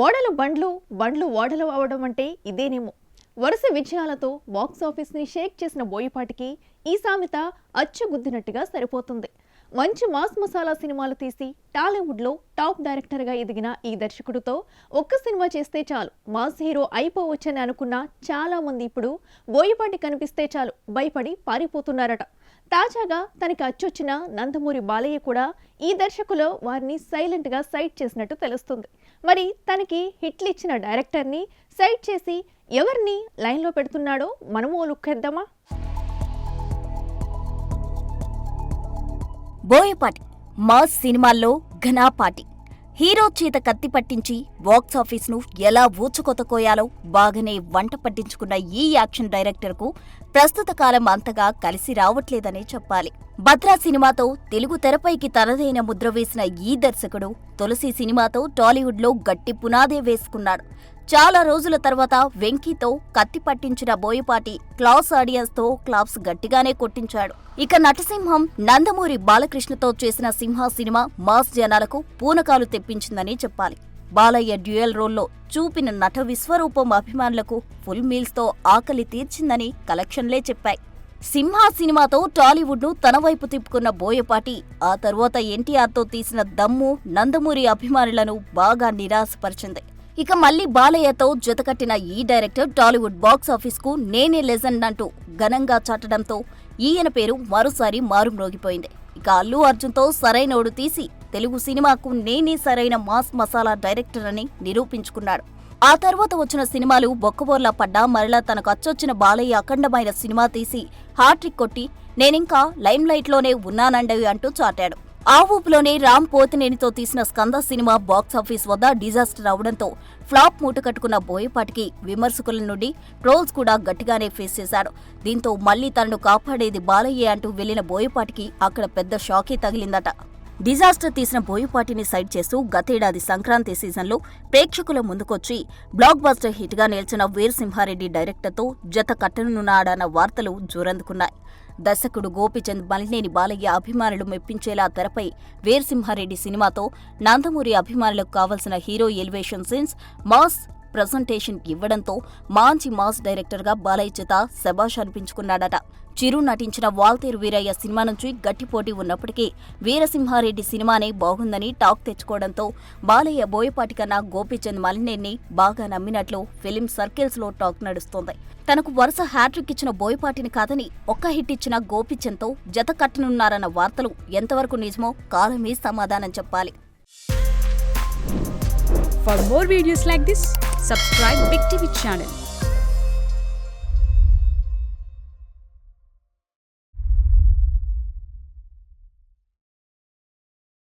ఓడలు బండ్లు బండ్లు ఓడలు అవడం అంటే ఇదేనేమో. వరుస విజయాలతో బాక్సాఫీస్ని షేక్ చేసిన బోయపాటికి ఈ సామెత అచ్చుగుద్దినట్టుగా సరిపోతుంది. మంచి మాస్ మసాలా సినిమాలు తీసి టాలీవుడ్లో టాప్ డైరెక్టర్గా ఎదిగిన ఈ దర్శకుడితో ఒక్క సినిమా చేస్తే చాలు మాస్ హీరో అయిపోవచ్చని అనుకున్న చాలా మంది ఇప్పుడు బోయపాటి కనిపిస్తే చాలు భయపడి పారిపోతున్నారట. తాజాగా తనకి అచ్చొచ్చిన నందమూరి బాలయ్య కూడా ఈ దర్శకులో వారిని సైలెంట్గా సైట్ చేసినట్టు తెలుస్తుంది. మరి తనకి హిట్లు ఇచ్చిన డైరెక్టర్ని సైట్ చేసి ఎవరిని లైన్లో పెడుతున్నాడో మనము లుక్కేద్దామా? బోయపాటి మాస్ సినిమాల్లో ఘనాపాటి హీరో చేత కత్తి పట్టించి బాక్సాఫీస్ను ఎలా ఊచుకొతకోయాలో బాగానే వంట పట్టించుకున్న ఈ యాక్షన్ డైరెక్టర్కు ప్రస్తుత కాలం అంతగా కలిసి రావట్లేదనే చెప్పాలి. భద్రా సినిమాతో తెలుగు తెరపైకి తనదైన ముద్ర వేసిన ఈ దర్శకుడు తులసి సినిమాతో టాలీవుడ్లో గట్టి పునాదే వేసుకున్నాడు. చాలా రోజుల తర్వాత వెంకీతో కత్తి పట్టించిన బోయపాటి క్లాస్ ఆడియన్స్తో క్లాప్స్ గట్టిగానే కొట్టించాడు. ఇక నటసింహం నందమూరి బాలకృష్ణతో చేసిన సింహ సినిమా మాస్ జనాలకు పూనకాలు తెప్పించిందని చెప్పాలి. బాలయ్య డ్యూయల్ రోల్లో చూపిన నట విశ్వరూపం అభిమానులకు ఫుల్ మీల్స్తో ఆకలి తీర్చిందని కలెక్షన్లే చెప్పాయి. సింహ సినిమాతో టాలీవుడ్ను తన వైపు తిప్పుకున్న బోయపాటి ఆ తర్వాత ఎన్టీఆర్తో తీసిన దమ్ము నందమూరి అభిమానులను బాగా నిరాశపరిచింది. ఇక మళ్లీ బాలయ్యతో జతకట్టిన ఈ డైరెక్టర్ టాలీవుడ్ బాక్సాఫీస్కు నేనే లెజెండ్ అంటూ ఘనంగా చాటడంతో ఈయన పేరు మరోసారి మారుమ్రోగిపోయింది. ఇక అల్లు అర్జున్తో సరైనోడు తీసి తెలుగు సినిమాకు నేనే సరైన మాస్ మసాలా డైరెక్టర్ అని నిరూపించుకున్నాడు. ఆ తర్వాత వచ్చిన సినిమాలు బొక్కబోర్లా పడ్డా మరలా తనకు అచ్చొచ్చిన బాలయ్య అఖండమైన సినిమా తీసి హ్యాట్రిక్ కొట్టి నేనింకా లైమ్ లైట్లోనే ఉన్నానండవి అంటూ చాటాడు. ఆ ఊపులోనే రామ్ పోతినేనితో తీసిన స్కంద సినిమా బాక్సాఫీస్ వద్ద డిజాస్టర్ అవడంతో ఫ్లాప్ మూట కట్టుకున్న బోయపాటికి విమర్శకుల నుండి ట్రోల్స్ కూడా గట్టిగానే ఫేస్ చేశాడు. దీంతో మళ్లీ తనను కాపాడేది బాలయ్యే అంటూ వెళ్లిన బోయపాటికి అక్కడ పెద్ద షాకే తగిలిందట. డిజాస్టర్ తీసిన బోయపాటిని సైడ్ చేస్తూ గతేడాది సంక్రాంతి సీజన్లో ప్రేక్షకుల ముందుకొచ్చి బ్లాక్ బస్టర్ హిట్గా నిలిచిన వీరసింహారెడ్డి డైరెక్టర్తో జత కట్టనున్నాడన్న వార్తలు జోరందుకున్నాయి. దర్శకుడు గోపీచంద్ మలినేని బాలయ్య అభిమానులు మెప్పించేలా తెరపై వీరసింహారెడ్డి సినిమాతో నందమూరి అభిమానులకు కావలసిన hero elevation scenes, mass presentation ఇవ్వడంతో మంచి మాస్ డైరెక్టర్గా బాలయ్య చేత శభాష్ అనిపించుకున్నాడట. చిరు నటించిన వాల్తేరు వీరయ్య సినిమా నుంచి గట్టి పోటీ ఉన్నప్పటికీ వీరసింహారెడ్డి సినిమానే బాగుందని టాక్ తెచ్చుకోవడంతో బాలయ్య బోయపాటి కన్నా గోపీచంద్ మలినేని బాగా నమ్మినట్లు ఫిలిం సర్కిల్స్ లో టాక్ నడుస్తోంది. తనకు వరుస హ్యాట్రిక్ ఇచ్చిన బోయపాటిని కాదని ఒక్క హిట్ ఇచ్చిన గోపీచంద్తో జత కట్టనున్నారన్న వార్తలు ఎంతవరకు నిజమో కాలమే సమాధానం చెప్పాలి. For more videos like this, subscribe Big TV channel.